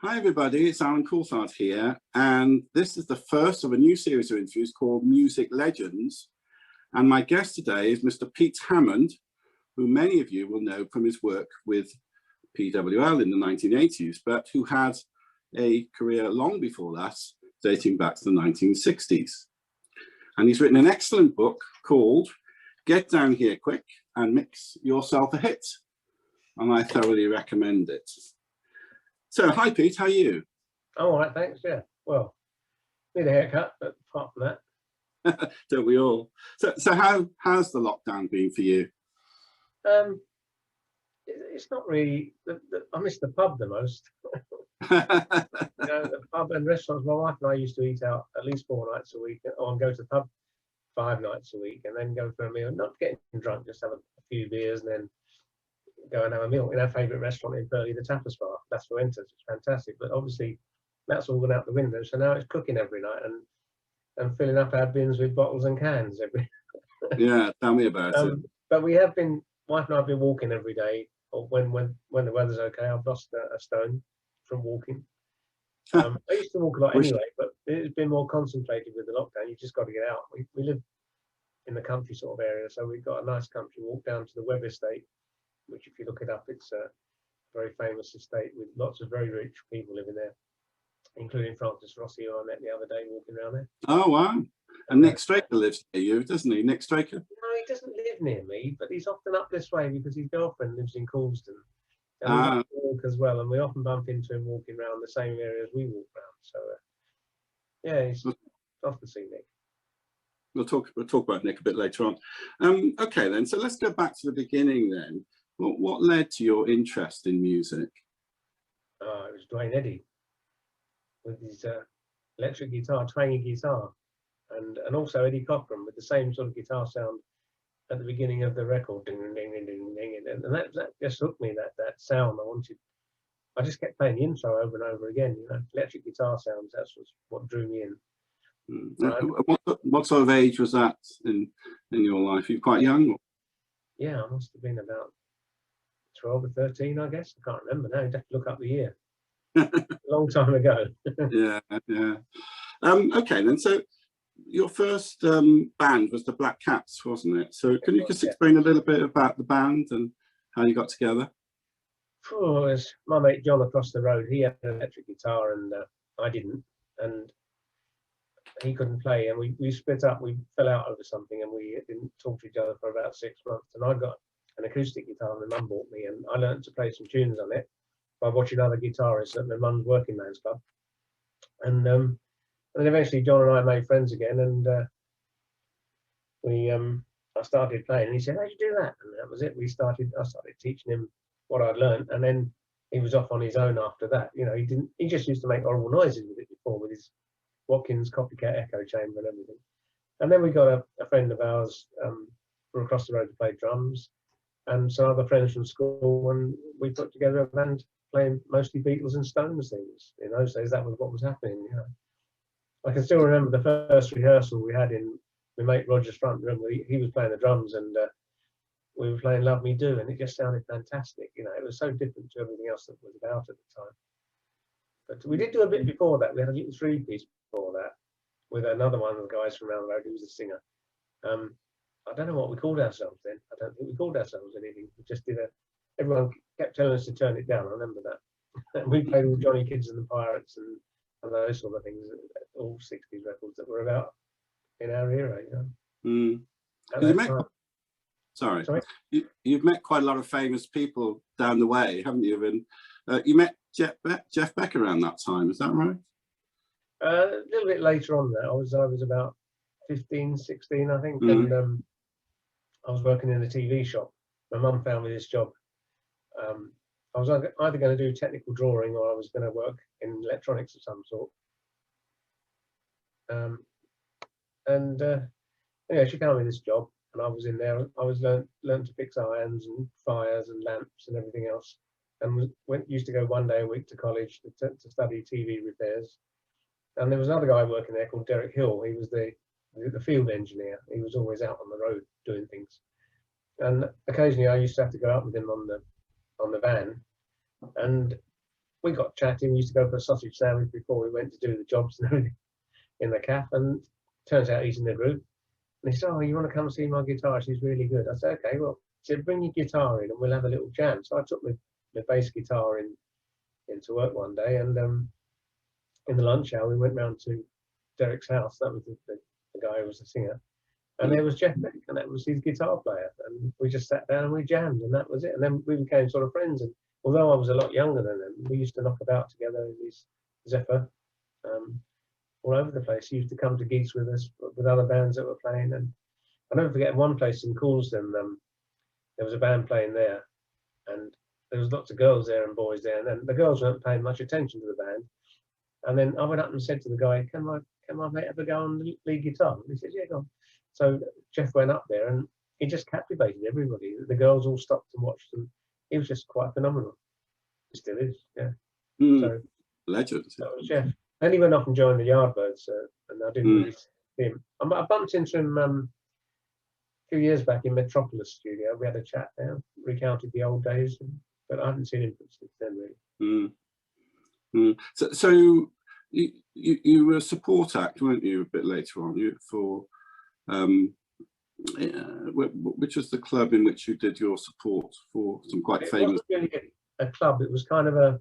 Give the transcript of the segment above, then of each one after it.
Hi everybody, it's Alan Coulthard here, and this is the first of a new series of interviews called Music Legends. And my guest today is Mr. Pete Hammond, who many of you will know from his work with PWL in the 1980s, but who had a career long before that, dating back to the 1960s. And he's written an excellent book called Get Down Here Quick and Mix Yourself a Hit, and I thoroughly recommend it. So, hi Pete, how are you? Oh, all right, thanks. Yeah, well, need a haircut, but apart from that, don't we all? So how's the lockdown been for you? It's not really. I miss the pub the most. The pub and restaurants. My wife and I used to eat out at least 4 nights a week, or go to the pub 5 nights a week, and then go for a meal. Not getting drunk, just have a few beers, and then go and have a meal in our favourite restaurant in Purley, the Tapas Bar. That's for enters. It's fantastic, but obviously that's all gone out the window. So now it's cooking every night and filling up our bins with bottles and cans every. Yeah, tell me about it. But we have been. Wife and I have been walking every day, or when the weather's okay. I've lost a stone from walking. I used to walk a lot anyway, but it's been more concentrated with the lockdown. You just got to get out. We live in the country sort of area, so we've got a nice country walk down to the Webb Estate, which if you look it up, it's a very famous estate with lots of very rich people living there, including Francis Rossi, who I met the other day walking around there. Oh, wow. And Nick Straker lives near you, doesn't he? Nick Straker? No, he doesn't live near me, but he's often up this way because his girlfriend lives in Coulsdon. And we walk as well, and we often bump into him walking around the same area as we walk around. So, yeah, he's off to see Nick. We'll talk about Nick a bit later on. Okay, then. So let's go back to the beginning then. What led to your interest in music? It was Dwayne Eddy with his electric guitar, twangy guitar, and also Eddie Cochran with the same sort of guitar sound at the beginning of the record, ding ding ding ding ding, and that just hooked me. That sound I just kept playing the intro over and over again. Electric guitar sounds. That's what drew me in. What sort of age was that in your life? You quite young? Or? Yeah, I must have been about 12 or 13, I guess. I can't remember now. You'd have to look up the year. A long time ago. Yeah. Okay, then. So your first band was the Black Cats, wasn't it? So can you just explain a little bit about the band and how you got together? Oh, it was my mate John across the road. He had an electric guitar and I didn't. And he couldn't play, and we split up. We fell out over something, and we didn't talk to each other for about 6 months. And I got an acoustic guitar my mum bought me, and I learned to play some tunes on it by watching other guitarists at my mum's working man's club. And then eventually John and I made friends again, and I started playing, and he said, "How'd you do that?" And that was it. I started teaching him what I'd learned, and then he was off on his own after that. He just used to make horrible noises with it before, with his Watkins copycat echo chamber and everything. And then we got a friend of ours from across the road to play drums, and some other friends from school, and we put together a band playing mostly Beatles and Stones things. In those days, that was what was happening. I can still remember the first rehearsal we had in my mate Roger's front room. He was playing the drums, and we were playing "Love Me Do," and it just sounded fantastic. It was so different to everything else that was about at the time. But we did do a bit before that. We had a little 3-piece before that with another one of the guys from around the road who was a singer. I don't know what we called ourselves then. I don't think we called ourselves anything. We just did everyone kept telling us to turn it down. I remember that. We played all Johnny Kids and the Pirates and those sort of things, all 60s records that were about in our era. Sorry. You've met quite a lot of famous people down the way, haven't you? And you met Jeff Beck around that time, is that right? A little bit later on that. I was about 15, 16, I think, and I was working in a TV shop. My mum found me this job. I was either going to do technical drawing or I was going to work in electronics of some sort. She found me this job, and I was in there. I was learned to fix irons and fires and lamps and everything else, and used to go 1 day a week to college to study TV repairs. And there was another guy working there called Derek Hill. He was the field engineer. He was always out on the road doing things, and occasionally I used to have to go out with him on the van. And we got chatting. We used to go for a sausage sandwich before we went to do the jobs and everything in the cafe. And turns out he's in the group. And he said, "Oh, you want to come see my guitar? She's really good." I said, "Okay, well," he said, "bring your guitar in and we'll have a little jam." So I took my bass guitar into work one day, and in the lunch hour we went round to Derek's house. That was the guy who was the singer. And there was Jeff Beck, and that was his guitar player. And we just sat down and we jammed, and that was it. And then we became sort of friends. And although I was a lot younger than them, we used to knock about together in these Zephyr all over the place. He used to come to gigs with us, with other bands that were playing. And I'll never forget one place in Coulsdon, there was a band playing there, and there was lots of girls there and boys there. And then the girls weren't paying much attention to the band. And then I went up and said to the guy, can my mate have a go on the lead guitar? And he said, "Yeah, go on." So Jeff went up there and he just captivated everybody. The girls all stopped and watched him. He was just quite phenomenal. He still is, yeah. So legend. That was Jeff. Then he went off and joined the Yardbirds, and I didn't really see him. I bumped into him a few years back in Metropolis Studio. We had a chat there, recounted the old days, but I haven't seen him since then, really. So you were a support act, weren't you, a bit later on? Which was the club in which you did your support for some quite famous? It wasn't really a club. It was kind of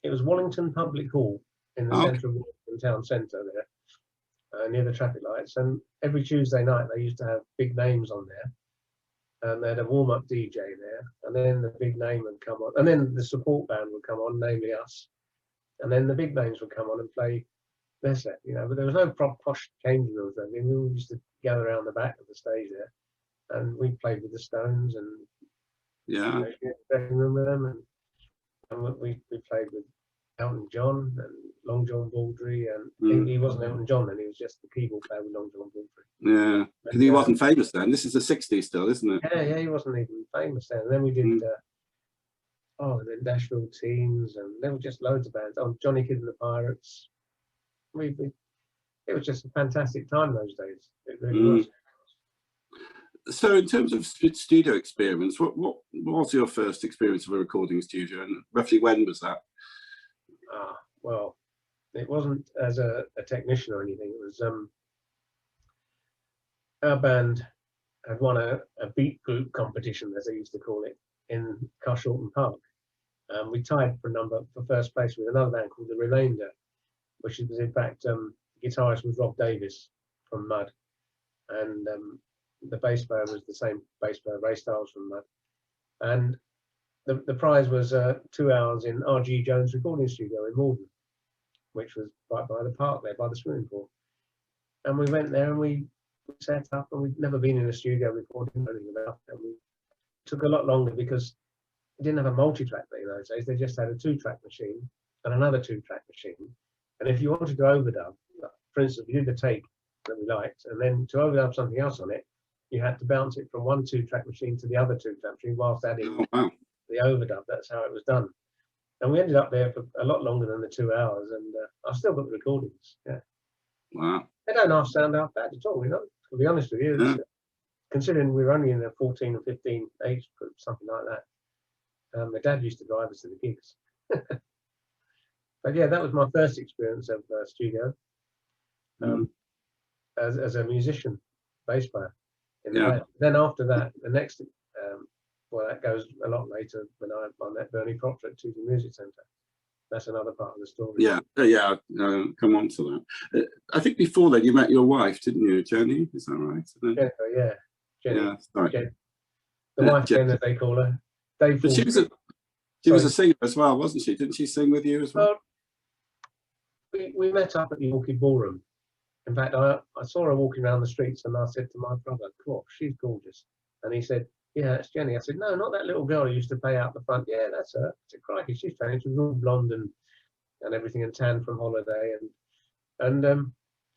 it was Wallington Public Hall in the centre of Wallington town centre there, near the traffic lights. And every Tuesday night they used to have big names on there, and they had a warm-up DJ there, and then the big name would come on, and then the support band would come on, namely us, and then the big names would come on and play their set, but there was no posh changing rooms. I mean, we all used to gather around the back of the stage there, and we played with the Stones and dressing room with them, and we played with Elton John and Long John Baldry, and he wasn't Elton John then, he was just the keyboard player with Long John Baldry. Yeah, because he wasn't famous then. This is the 60s still, isn't it? Yeah, he wasn't even famous then. And then we did and then Nashville Teens, and there were just loads of bands. Oh, Johnny Kidd and the Pirates. It was just a fantastic time those days. It really was. So in terms of studio experience, what was your first experience of a recording studio, and roughly when was that? Well, it wasn't as a technician or anything. It was our band had won a beat group competition, as they used to call it, in Carshalton Park. We tied for first place with another band called The Remainder, which was in fact the guitarist was Rob Davis from Mud, and the bass player was the same bass player, Ray Styles from Mud. And the prize was 2 hours in R.G. Jones recording studio in Morden, which was right by the park there, by the swimming pool. And we went there and we set up, and we'd never been in a studio before, didn't know anything about it. And we took a lot longer because we didn't have a multi-track in those days. They just had a 2-track machine and another 2-track machine. And if you wanted to overdub, for instance, we did the take that we liked, and then to overdub something else on it, you had to bounce it from one 2-track machine to the other 2-track machine whilst adding the overdub. That's how it was done. And we ended up there for a lot longer than the 2 hours, and I've still got the recordings. Yeah. Wow. They don't half sound half bad at all, to be honest with you. Considering we were only in the 14 and 15 age group, something like that. My dad used to drive us to the gigs. But yeah, that was my first experience of studio as a musician, bass player. Then after that, the next, that goes a lot later when I met Bernie Proctor at Tooting Music Centre. That's another part of the story. Yeah, come on to that. I think before then you met your wife, didn't you, Jenny? Is that right? Jennifer, yeah. Jenny. Yeah, sorry. Jen. The wife, Jen, as they call her. But she was a singer as well, wasn't she? Didn't she sing with you as well? We met up at the Orchid Ballroom. In fact, I saw her walking around the streets, and I said to my brother, "Gosh, she's gorgeous." And he said, "Yeah, that's Jenny." I said, "No, not that little girl who used to play out the front." "Yeah, that's her." I said, "Crikey, she's changed. She was all blonde and everything, and tan from holiday." And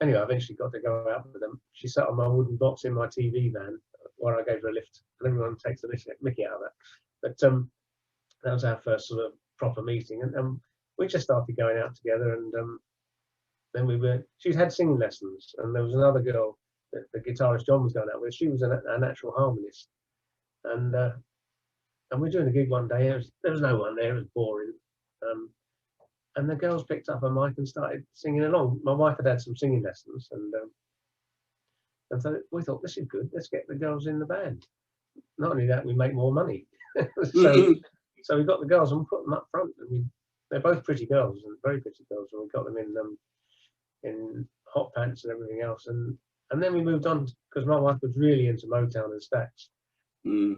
anyway, I eventually got to go out with them. She sat on my wooden box in my TV van where I gave her a lift, and everyone takes the mickey out of that. But that was our first sort of proper meeting, and we just started going out together. And then she had singing lessons, and there was another girl that the guitarist John was going out with. She was a natural harmonist, and we're doing a gig one day. There was no one there. It was boring. and the girls picked up a mic and started singing along. My wife had had some singing lessons, and so we thought, this is good. Let's get the girls in the band. Not only that, we make more money. So we got the girls and we put them up front, and they're both pretty girls and very pretty girls, and we got them in hot pants and everything else. And then we moved on because my wife was really into Motown and Stax.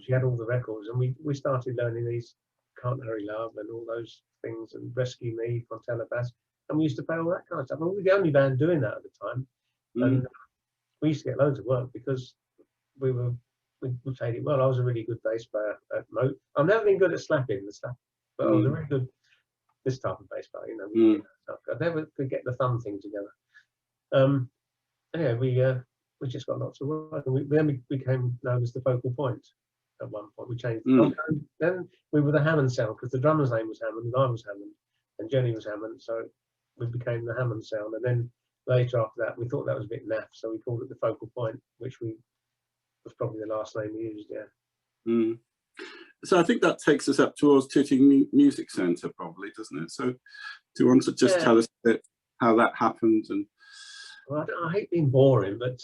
She had all the records, and we started learning these Can't Hurry Love and all those things, and Rescue Me, Fontella Bass, and we used to play all that kind of stuff. And we were the only band doing that at the time, and we used to get loads of work because we played it well. I was a really good bass player at Mo. I've never been good at slapping the stuff, but I was a really good this type of bass player. You know, I never could get the thumb thing together. Anyway, we just got lots of work, and then we became known as the Focal Point. At one point, we changed. Then we were the Hammond sound because the drummer's name was Hammond, and I was Hammond, and Jenny was Hammond, so we became the Hammond sound. And then later after that, we thought that was a bit naff, so we called it the Focal Point, which was probably the last name we used. Yeah. So I think that takes us up towards Tooting Music Centre, probably, doesn't it? So do you want to just tell us a bit how that happened? And well, I hate being boring, but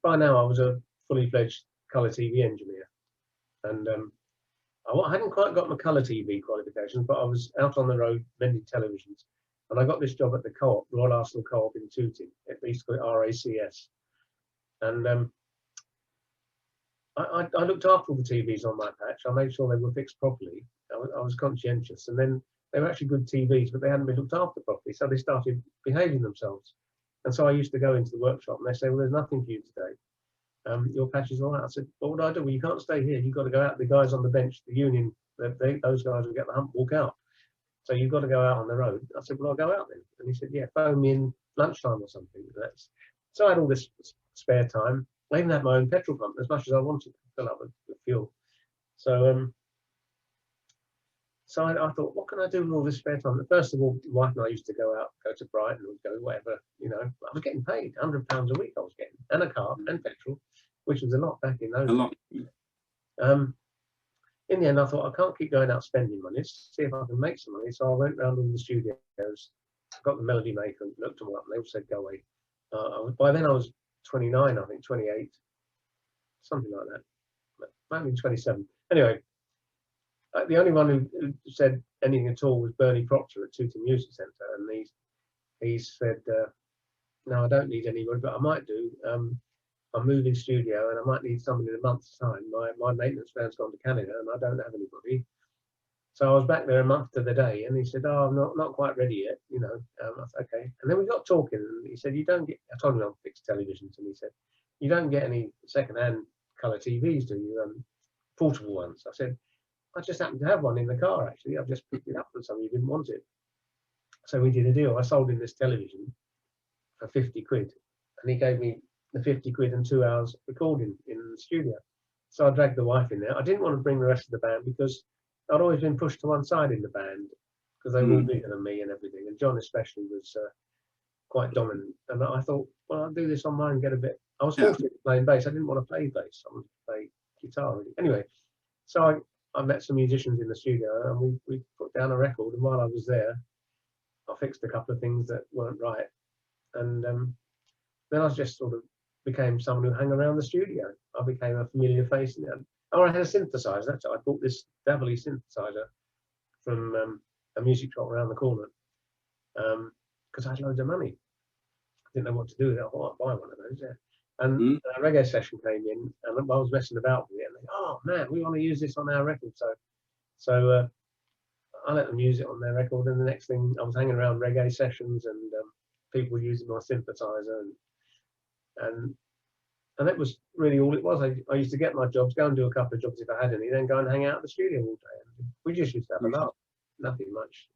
by now I was a fully fledged colour TV engineer, and I hadn't quite got my colour TV qualifications, but I was out on the road mending televisions, and I got this job at the Co-op, Royal Arsenal Co-op in Tooting. They used to call it RACS, and I looked after all the TVs on my patch. I made sure they were fixed properly. I was conscientious, and then they were actually good TVs, but they hadn't been looked after properly, so they started behaving themselves. And so I used to go into the workshop, and they say, well, there's nothing for you today. Your patch is all right. I said, what would I do? Well, you can't stay here. You've got to go out. The guys on the bench, the union, those guys will get the hump, walk out. So you've got to go out on the road. I said, well, I'll go out then. And he said, yeah, phone me in lunchtime or something. So I had all this spare time. I even had my own petrol pump as much as I wanted to fill up with fuel. So I thought, what can I do with all this spare time? First of all, my wife and I used to go to Brighton, or go whatever, you know. I was getting paid £100 a week. I was getting, and a car and petrol, which was a lot back in those days. In the end, I thought, I can't keep going out spending money. Let's see if I can make some money. So I went round all the studios, got the melody maker, and looked them up, and they all said go away. By then I was 29, I think 28, something like that. Might have been 27. Anyway. The only one who said anything at all was Bernie Proctor at Tooting Music Centre, and he said, no, I don't need anybody, but I might do. I'm moving studio, and I might need someone in a month's time. My maintenance man's gone to Canada, and I don't have anybody. So I was back there a month to the day, and he said, oh, I'm not quite ready yet, you know. I said, okay. And then we got talking, and he said, you don't get, I told him I'm fixed televisions, and he said, you don't get any second-hand colour TVs, do you? Portable ones. I said, I just happened to have one in the car, actually. I've just picked it up from somebody who didn't want it. So we did a deal. I sold him this television for 50 quid, and he gave me the 50 quid and 2 hours recording in the studio. So I dragged the wife in there. I didn't want to bring the rest of the band because I'd always been pushed to one side in the band because they were all bigger than me and everything. And John especially was quite dominant. And I thought, well, I'll do this on mine and get a bit. I was forced into playing bass. I didn't want to play bass. I wanted to play guitar, really. Anyway, so I met some musicians in the studio, and we put down a record. And while I was there, I fixed a couple of things that weren't right. And then I just sort of became someone who hung around the studio. I became a familiar face in there. Oh, I had a synthesizer. That's it. I bought this Davily synthesizer from a music shop around the corner because I had loads of money. I didn't know what to do with it. I thought I'd buy one of those. Yeah. And a reggae session came in, and I was messing about with it. And they, oh man, we want to use this on our record. So I let them use it on their record. And the next thing, I was hanging around reggae sessions, and people were using my synthesizer, and that was really all it was. I used to get my jobs, go and do a couple of jobs if I had any, then go and hang out at the studio all day. And we just used to have a laugh, nothing much.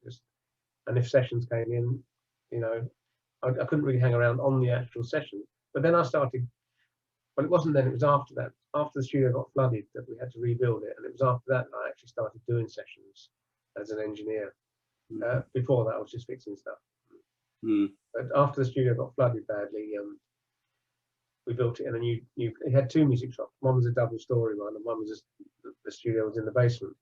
And if sessions came in, you know, I couldn't really hang around on the actual session. But then I started. Well, it wasn't then, it was after that. After the studio got flooded, that we had to rebuild it. And it was after that I actually started doing sessions as an engineer. Before that, I was just fixing stuff. But after the studio got flooded badly, we built it in a new. It had two music shops. One was a double-story one, and one was the studio was in the basement,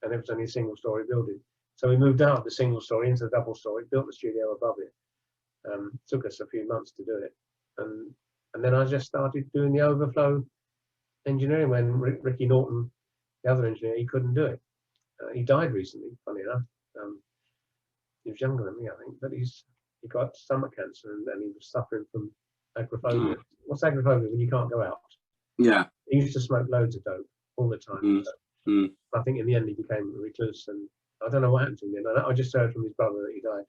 and it was only a single-story building. So we moved out of the single story into the double story, built the studio above it. Took us a few months to do it, and then I just started doing the overflow engineering when Ricky Norton, the other engineer, he couldn't do it. He died recently, funny enough. He was younger than me, I think, but he got stomach cancer and he was suffering from agoraphobia. Oh. What's agoraphobia? When you can't go out. Yeah. He used to smoke loads of dope all the time. So I think in the end he became a recluse, and I don't know what happened to him then. I just heard from his brother that he died.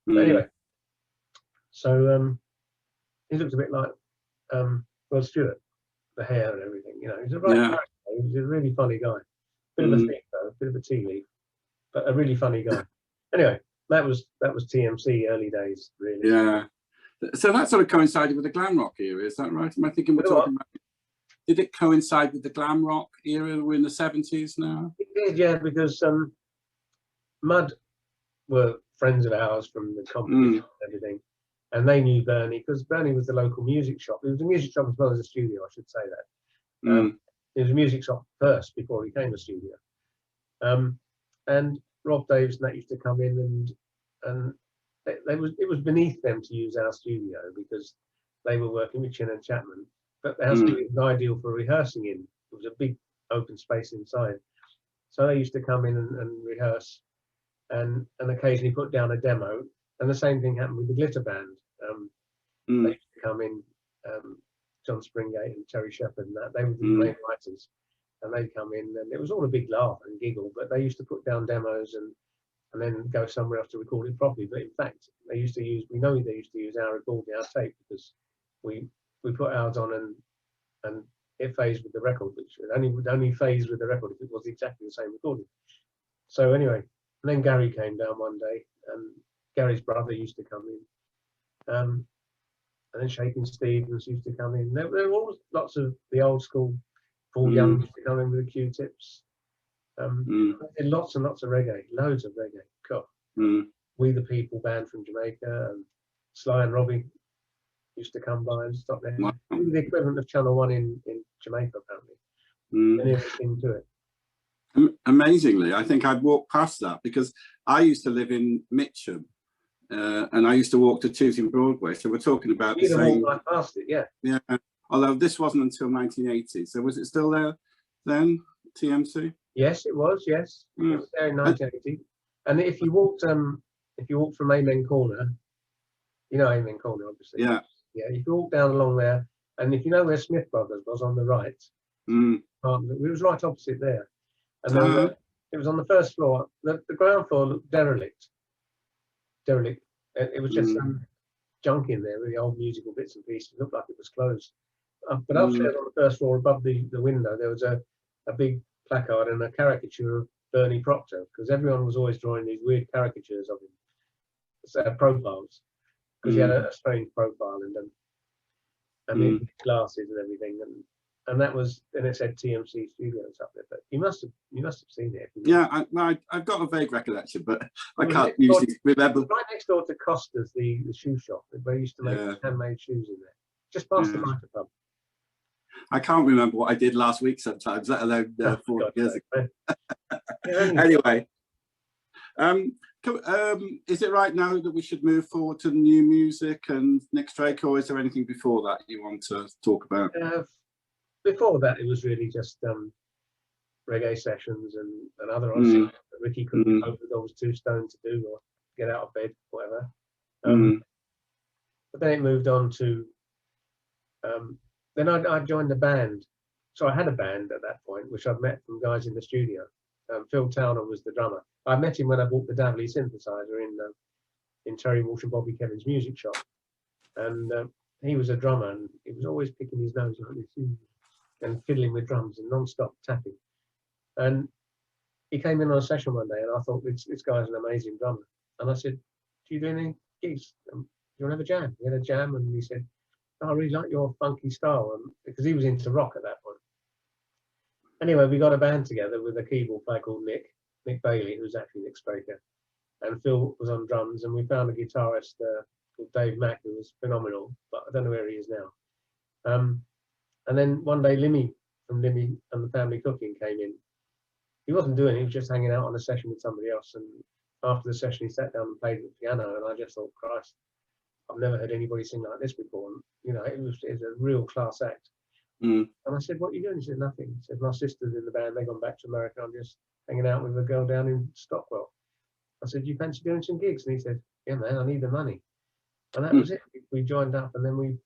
But anyway, so he looked a bit like Rod Stewart, the hair and everything. You know, he's a right character. He was a really funny guy. Bit of a thief though, bit of a tea leaf, but a really funny guy. Anyway, that was TMC early days, really. Yeah. So that sort of coincided with the glam rock era, is that right? Am I thinking we're talking about? Did it coincide with the glam rock era? We're in the 70s now. It did, yeah, because Mud were friends of ours from the competition and everything, and they knew Bernie because Bernie was the local music shop. It was a music shop as well as a studio, I should say that. It was a music shop first before it became a studio. And Rob Davis and that used to come in, and it was beneath them to use our studio because they were working with Chin and Chapman. But the house was ideal for rehearsing in. It was a big open space inside. So they used to come in and rehearse and occasionally put down a demo. And the same thing happened with the Glitter Band. They used to come in, John Springate and Terry Shepherd and that. They were the main writers. And they'd come in and it was all a big laugh and giggle, but they used to put down demos and then go somewhere else to record it properly. But in fact, we know they used to use our recording, our tape, because we put ours on and it phased with the record, which would only phase with the record if it was exactly the same recording. So anyway, and then Gary came down one day, and Gary's brother used to come in, and then Shaking Stevens used to come in. There were all lots of the old school. Paul Young used to come in with the Q-tips. Lots and lots of reggae, loads of reggae. God. We the People band from Jamaica, and Sly and Robbie used to come by and stop there. Wow. We were the equivalent of Channel 1 in Jamaica, apparently. And everything to it. Amazingly, I think I'd walked past that because I used to live in Mitcham, and I used to walk to Tooting Broadway. So we're talking about the same. Right past it, yeah. Yeah. Although this wasn't until 1980. So was it still there then, TMC? Yes, it was. Yes, it was there in 1980. And if you walked from Amen Corner, you know Amen Corner, obviously. Yeah. Yeah. If you walk down along there, and if you know where Smith Brothers was on the right, it was right opposite there. And then it was on the first floor. The ground floor looked derelict. It was just junk in there with the old musical bits and pieces. It looked like it was closed. But upstairs on the first floor, above the window, there was a big placard and a caricature of Bernie Proctor, because everyone was always drawing these weird caricatures of him, profiles, because he had a strange profile and the glasses and everything, and that was, and it said TMC Studios up there. But you must have seen it. Yeah, I've got a vague recollection, but I can't usually remember. Right next door to Costa's, the shoe shop, where they used to make handmade shoes in there, just past the Mitre Pub. I can't remember what I did last week sometimes, let alone 4 years ago. Anyway, is it right now that we should move forward to new music and Nick Drake, or is there anything before that you want to talk about? Before that, it was really just reggae sessions and other odd things that Ricky couldn't cope with, or was too stoned to do, or get out of bed, whatever. But then it moved on to then I joined the band. So I had a band at that point, which I'd met from guys in the studio. Phil Towner was the drummer. I met him when I bought the Davley synthesizer in Terry Walsh and Bobby Kevin's music shop. And he was a drummer, and he was always picking his nose like this and fiddling with drums and non-stop tapping. And he came in on a session one day, and I thought, this guy's an amazing drummer. And I said, do you do any gigs? Do you want to have a jam? We had a jam, and he said, I really like your funky style, because he was into rock at that point. Anyway, we got a band together with a keyboard player called Nick Bailey, who was actually Nick Straker, and Phil was on drums, and we found a guitarist called Dave Mack, who was phenomenal, but I don't know where he is now. And then one day Limmy from Limmy and the Family Cooking came in. he wasn't doing it, he was just hanging out on a session with somebody else. And after the session, he sat down and played the piano, and I just thought, Christ, I've never heard anybody sing like this before. And, you know, it was a real class act. And I said, what are you doing? He said, nothing. He said, my sister's in the band, they've gone back to America, I'm just hanging out with a girl down in Stockwell. I said, you fancy doing some gigs? And he said, yeah, man, I need the money. And that was it. We joined up, and then we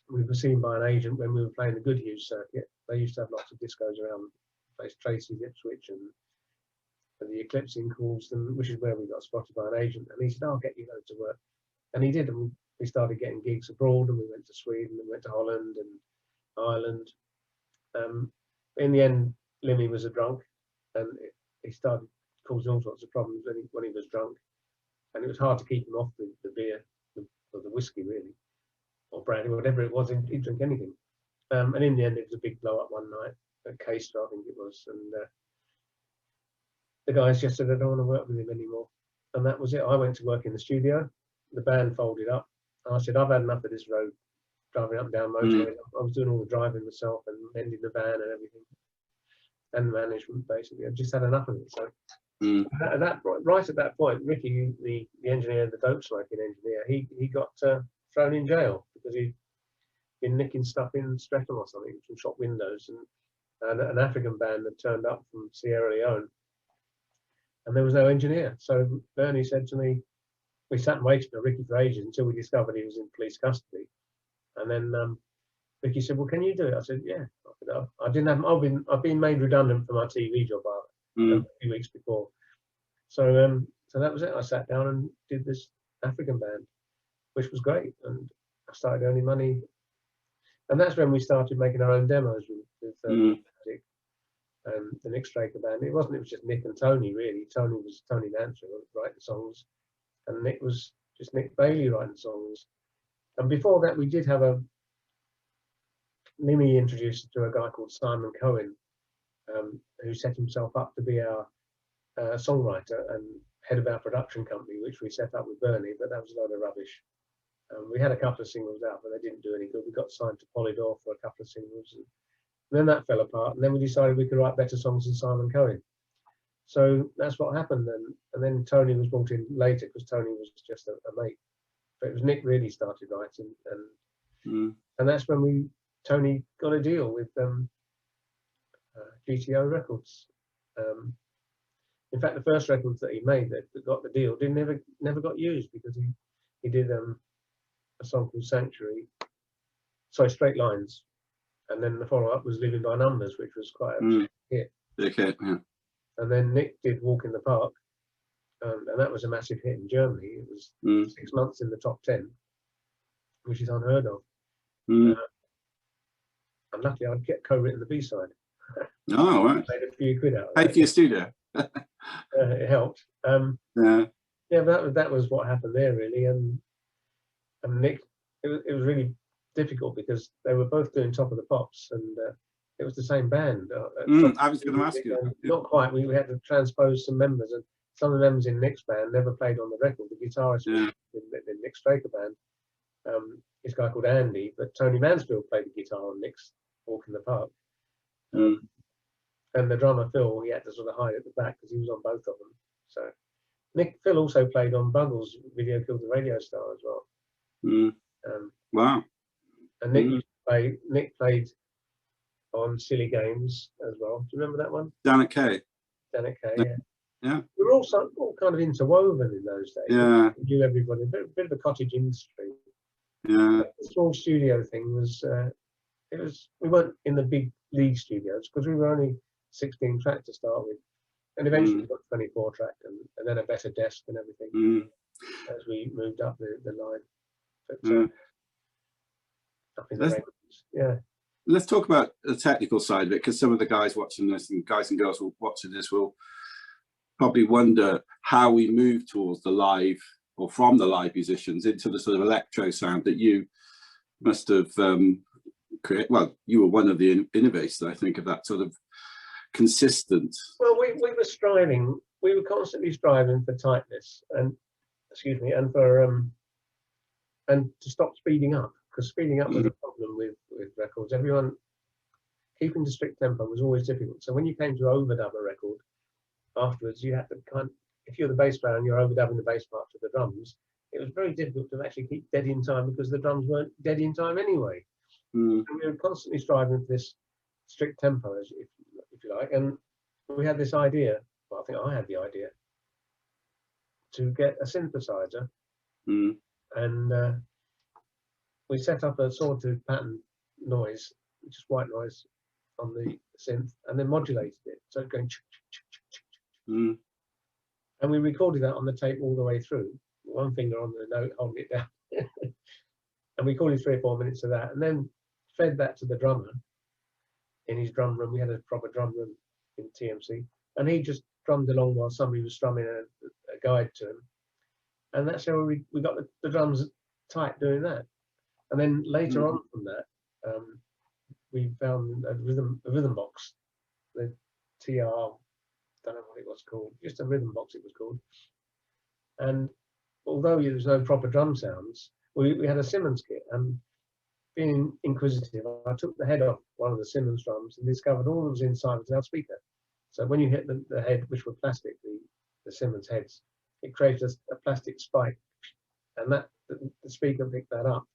were seen by an agent when we were playing the Goodhue circuit. They used to have lots of discos around the place, Tracy's, Ipswich, and the Eclipsing calls them, which is where we got spotted by an agent. And he said, I'll get you loads of work. And he did. And we started getting gigs abroad, and we went to Sweden, and went to Holland and Ireland. In the end, Limmy was a drunk, and he started causing all sorts of problems when he was drunk. And it was hard to keep him off the beer, or the whiskey, really, or brandy, whatever it was. He'd drink anything. And in the end, it was a big blow up one night at Caister, I think it was. And the guys just said, I don't want to work with him anymore. And that was it. I went to work in the studio. The band folded up. And I said, I've had enough of this road, driving up and down motorways. I was doing all the driving myself and mending the van and everything, and management, basically. I just had enough of it. So right at that point, Ricky, the engineer, the dope smoking engineer, he got thrown in jail because he'd been nicking stuff in Streatham or something from shop windows, and an African band had turned up from Sierra Leone, and there was no engineer. So Bernie said to me, we sat and waited for Ricky for ages until we discovered he was in police custody. And then Ricky said, well, can you do it? I said, yeah. I didn't have, I've been made redundant from my TV job a few weeks before. So so that was it. I sat down and did this African band, which was great. And I started earning money. And that's when we started making our own demos with music. The Nick Straker band. It was just Nick and Tony, really. Tony Nance would write the songs, and Nick was just Nick Bailey writing songs. And before that, we did have Limmy introduced us to a guy called Simon Cohen, who set himself up to be our songwriter and head of our production company, which we set up with Bernie, but that was a load of rubbish. We had a couple of singles out, but they didn't do any good. We got signed to Polydor for a couple of singles, and then that fell apart. And then we decided we could write better songs than Simon Cohen. So that's what happened. And then Tony was brought in later because Tony was just a mate. But it was Nick really started writing, and that's when Tony got a deal with GTO Records. In fact, the first records that he made that got the deal never got used because he did a song called Sanctuary, sorry, Straight Lines, and then the follow-up was Living by Numbers, which was quite a hit. Okay, yeah. And then Nick did Walk in the Park, and that was a massive hit in Germany. It was 6 months in the top 10, which is unheard of. And luckily, I'd get co-written the B-side. Oh, right. Made a few quid out of Pay for your studio. It helped. Yeah, that was what happened there, really. And Nick, it was really difficult because they were both doing Top of the Pops, and it was the same band. I was going to ask you. Not quite. We had to transpose some members, and some of the members in Nick's band never played on the record. The guitarist in Nick Straker band, this guy called Andy, but Tony Mansfield played the guitar on Nick's Walk in the Park. And the drummer Phil, he had to sort of hide at the back because he was on both of them. So Phil also played on Buggles' Video Killed the Radio Star as well. Wow. And Nick played on Silly Games as well. Do you remember that one? Dan at K. Dan at K, yeah. Yeah. We were all kind of interwoven in those days. Yeah. We knew everybody. A bit of a cottage industry. Yeah. The small studio thing was, we weren't in the big league studios because we were only 16 track to start with. And eventually we got 24 track and then a better desk and everything as we moved up the line. But, up in the ranks, yeah. Let's talk about the technical side of it, because some of the guys watching this and guys and girls watching this will probably wonder how we move towards the live, or from the live musicians into the sort of electro sound that you must have created. Well, you were one of the innovators, I think, of that sort of consistent. Well, we were striving. We were constantly striving for tightness and for and to stop speeding up, because speeding up was a problem with records. Everyone keeping the strict tempo was always difficult. So when you came to overdub a record afterwards, you had to if you're the bass player and you're overdubbing the bass part to the drums, it was very difficult to actually keep dead in time because the drums weren't dead in time anyway. And we were constantly striving for this strict tempo, if you like. And we had this idea, well, I think I had the idea, to get a synthesizer. And we set up a sawtooth pattern noise, which is white noise, on the synth, and then modulated it. So it's going. And we recorded that on the tape all the way through, one finger on the note, holding it down. And we recorded 3 or 4 minutes of that, and then fed that to the drummer in his drum room. We had a proper drum room in TMC, and he just drummed along while somebody was strumming a guide to him. And that's how we got the drums tight doing that. And then later on from that, we found a rhythm box, the TR, don't know what it was called, just a rhythm box it was called. And although there was no proper drum sounds, we had a Simmons kit. And being inquisitive, I took the head off one of the Simmons drums and discovered all that was inside was our speaker. So when you hit the head, which were plastic, the Simmons heads, it created a plastic spike, and the speaker picked that up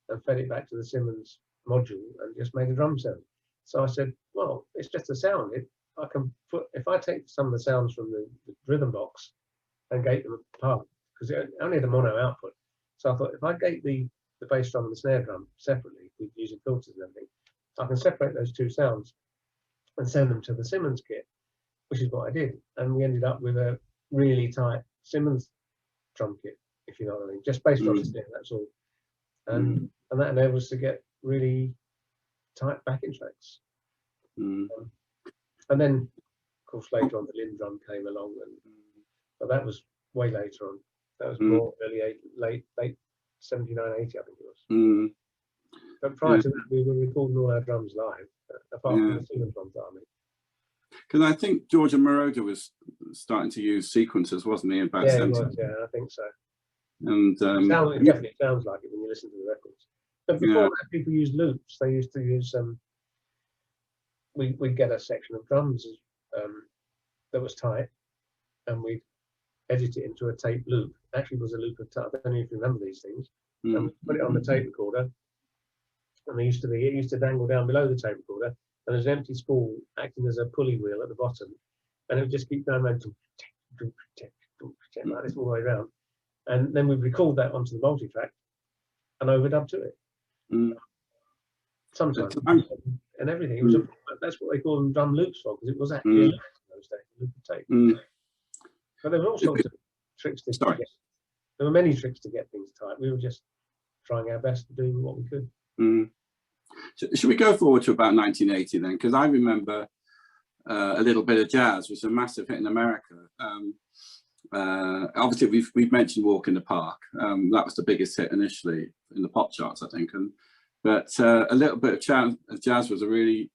and fed it back to the Simmons module and just made a drum sound. So I said, well, it's just a sound. I can put, if I take some of the sounds from the rhythm box and gate them apart, because it only had a mono output. So I thought, if I gate the bass drum and the snare drum separately, with using filters and everything, I can separate those two sounds and send them to the Simmons kit, which is what I did. And we ended up with a really tight Simmons drum kit, if you know what I mean. Just bass drum and snare, that's all. And that enabled us to get really tight backing tracks. And then, of course, later on, the Lynn drum came along, but that was way later on. That was more late 79, 80, I think it was. But prior to that, we were recording all our drums live, apart from the Simmons drums, I mean. Because I think George Moroder was starting to use sequencers, wasn't he? About 70. I think so. And it definitely sounds like it when you listen to the records. But before that, people used loops. They used to use we'd get a section of drums that was tight, and we'd edit it into a tape loop. Actually, it was a loop of I don't know if you remember these things. And we put it on the tape recorder, and it used to dangle down below the tape recorder, and there's an empty spool acting as a pulley wheel at the bottom, and it would just keep going around like this all the way around. And then we'd record that onto the multi-track and overdub to it. Sometimes and everything. It was that's what they call them drum loops for, because it was actually a loop in those days, a loop of tape. But there were all sorts of tricks to get. There were many tricks to get things tight. We were just trying our best to do what we could. Should we go forward to about 1980 then? Because I remember a little bit of jazz was a massive hit in America. Obviously, we've mentioned Walk in the Park. That was the biggest hit initially in the pop charts, I think. But a little bit of jazz was a really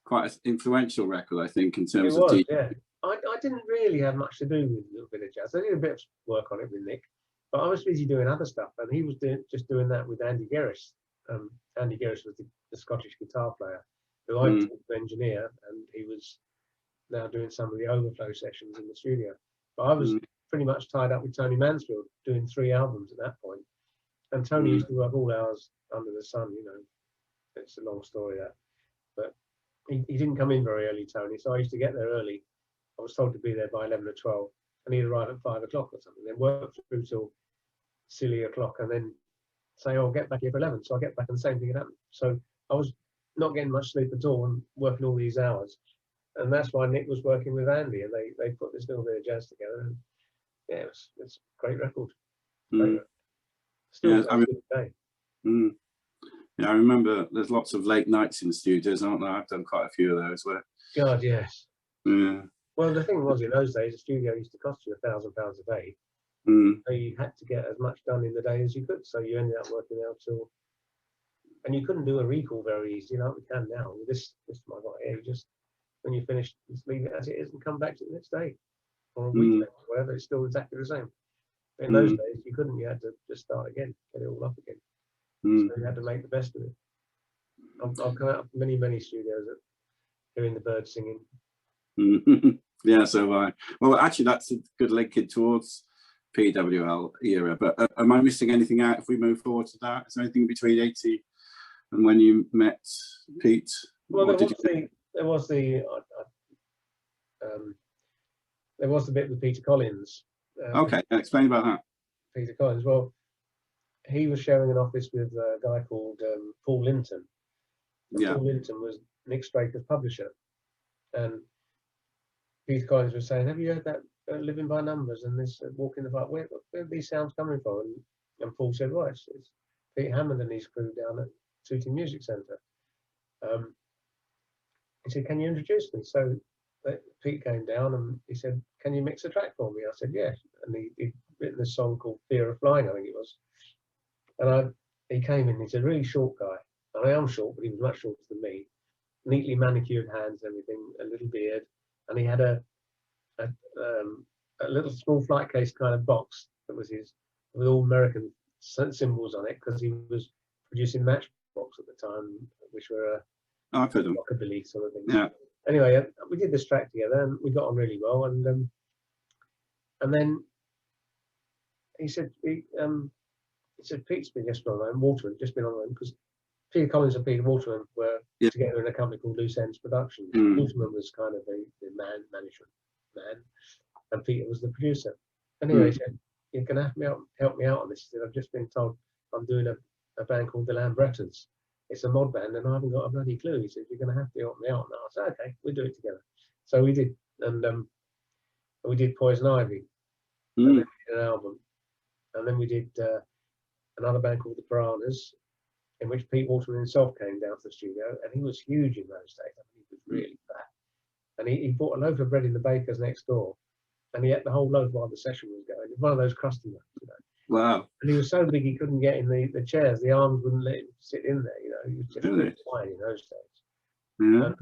quite an influential record, I think, in terms of DJ. Yeah. I didn't really have much to do with a little bit of jazz. I did a bit of work on it with Nick, but I was busy doing other stuff, and he was just doing that with Andy Gerris. Andy Gerris was the Scottish guitar player who I taught to engineer, and he was now doing some of the overflow sessions in the studio. But I was pretty much tied up with Tony Mansfield doing 3 albums at that point. And Tony used to work all hours under the sun, you know. It's a long story, that. But he didn't come in very early, Tony, so I used to get there early. I was told to be there by 11 or 12, and he'd arrive at 5 o'clock or something, then work through till silly o'clock, and then say, oh, I'll get back here for 11. So I get back and the same thing had happened. So I was not getting much sleep at all and working all these hours. And that's why Nick was working with Andy, and they put this little bit of jazz together. And yeah, it's a great record. Still today. Yeah, I remember there's lots of late nights in the studios, aren't there? I've done quite a few of those. God, yes. Yeah. Well, the thing was, in those days, a studio used to cost you £1,000 a day. So you had to get as much done in the day as you could. So you ended up working out till, and you couldn't do a recall very easily, like we can now. With this I got here, you just, when you finish, just leave it as it is and come back to the next day or a week later, whatever. It's still exactly the same. But in those days, you couldn't. You had to just start again, get it all up again. So you had to make the best of it. I've come out of many studios that hearing the birds singing. Yeah, so have I. Well, actually, that's a good link it towards PWL era. But am I missing anything out if we move forward to that? Is there anything between 80 and when you met Pete? Well, there was the bit with Peter Collins. Okay, explain about that. Peter Collins. Well, he was sharing an office with a guy called Paul Linton. Yeah. Paul Linton was Nick Straker's publisher, and Peter Collins was saying, "Have you heard that Living by Numbers and this Walking the Park? Where are these sounds coming from?" And Paul said, "Right, it's Pete Hammond and his crew down at Tooting Music Centre." He said, "Can you introduce me?" So Pete came down and he said, "Can you mix a track for me?" I said, "Yeah." And he'd written this song called Fear of Flying, I think it was. And he came in, he's a really short guy. And I am short, but he was much shorter than me. Neatly manicured hands, everything, a little beard. And he had a little small flight case kind of box that was his, with all American symbols on it, because he was producing Matchbox at the time, which were I've heard them. rockabilly sort of thing. Yeah. Anyway, we did this track together and we got on really well. And then he said, "Pete's been just been on loan, Waterman just been on loan," because Peter Collins and Peter Waterman were together in a company called Loose Ends Productions. Waterman was kind of the management man, and Peter was the producer. Anyway, he said, "You're going to have to help me out on this." He said, "I've just been told I'm doing a band called the Lambretters. It's a mod band and I haven't got a bloody clue." He said, "You're going to have to help me out." And I said, "Okay, we'll do it together." So we did, and we did Poison Ivy, and then we did an album, and then we did another band called the Piranhas, in which Pete Waterman himself came down to the studio, and he was huge in those days. I mean, he was really fat, and he bought a loaf of bread in the baker's next door, and he ate the whole loaf while the session was going. One of those crusty ones, you know. Wow. And he was so big he couldn't get in the chairs. The arms wouldn't let him sit in there, you know. He was just really tiny in those days. Yeah. And,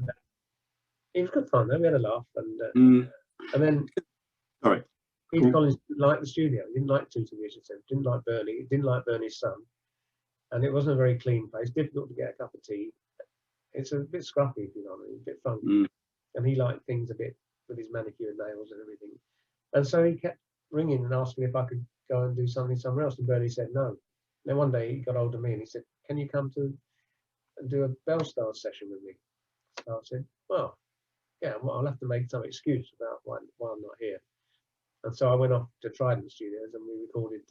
it was good fun though. We had a laugh, and then Peter Collins didn't like the studio. He didn't like Tooting Music Centre. Didn't like Bernie. Didn't like Bernie's son. And it wasn't a very clean place. Difficult to get a cup of tea. It's a bit scruffy, if you know what I mean. A bit funky. And he liked things a bit with his manicured nails and everything. And so he kept ringing and asking if I could go and do something somewhere else. And Bernie said no. Then one day he got hold of me and he said, "Can you come to and do a Bell Stars session with me?" So I said, "Well, yeah, well, I'll have to make some excuse about why I'm not here." And so I went off to Trident Studios and we recorded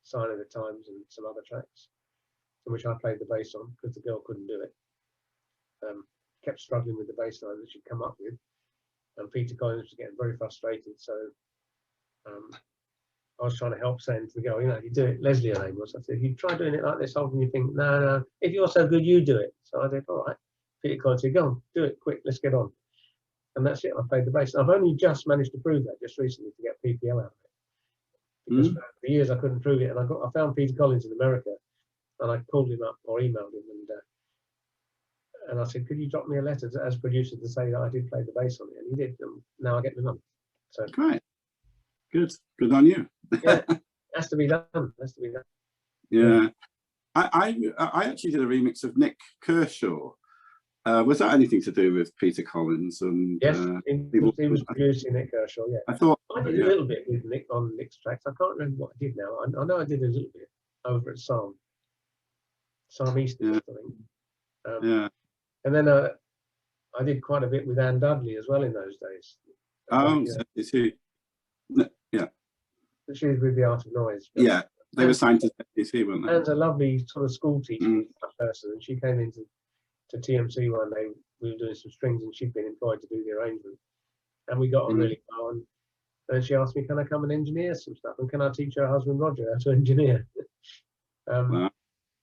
Sign of the Times and some other tracks, in which I played the bass on because the girl couldn't do it. Kept struggling with the bass line that she'd come up with, and Peter Collins was getting very frustrated. So I was trying to help, saying to the girl, "You know, you do it." Leslie, her name was. I said, "If you try doing it like this, often you think, no, if you're so good, you do it." So I said, "All right." Peter Collins said, "Go on, do it quick, let's get on." And that's it. I played the bass. I've only just managed to prove that just recently to get PPL out of it, because for years I couldn't prove it. And I found Peter Collins in America, and I called him up or emailed him, and I said, "Could you drop me a letter as producer to say that I did play the bass on it?" And he did. And now I get the number. So great, good on you. Yeah, has to be done. Has to be done. Yeah, I actually did a remix of Nick Kershaw. Was that anything to do with Peter Collins? And yes, he was producing Nick Kershaw. Yeah, I thought I did a little bit with Nick on Nick's tracks. I can't remember what I did now. I know I did a little bit over at Psalm East, I think. And then I did quite a bit with Anne Dudley as well in those days. Is he? Yeah. She was with the Art of Noise. Yeah, they were signed to TMC, weren't they? Anne's a lovely sort of school teacher person, and she came into TMC one day. We were doing some strings, and she'd been employed to do the arrangement, and we got on really well. And then she asked me, "Can I come and engineer some stuff? And can I teach her husband Roger how to engineer?" And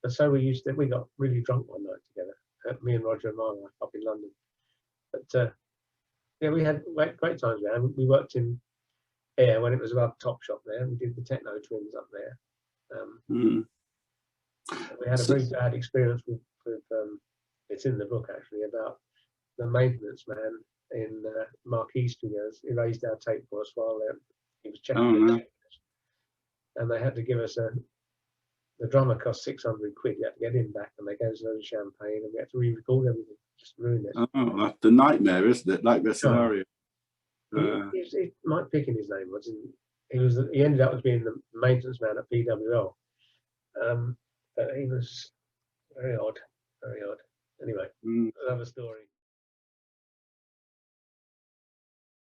so we got really drunk one night together, me and Roger and my wife up in London. But yeah, we had great times there. We worked in Air when it was about Top Shop there. We did the Techno Twins up there. We had a very bad experience with it's in the book actually, about the maintenance man in Marquee Studios. He raised our tape for us while he was checking the tapes. And they had to give us the drummer cost 600 quid. You had to get him back, and they gave us a load of champagne, and we had to re-record everything. Just ruined it. Oh, that's the nightmare, isn't it? Nightmare scenario. Mike Pickin, his name was. He ended up as being the maintenance man at PWL. But he was very odd, very odd. Anyway, another story.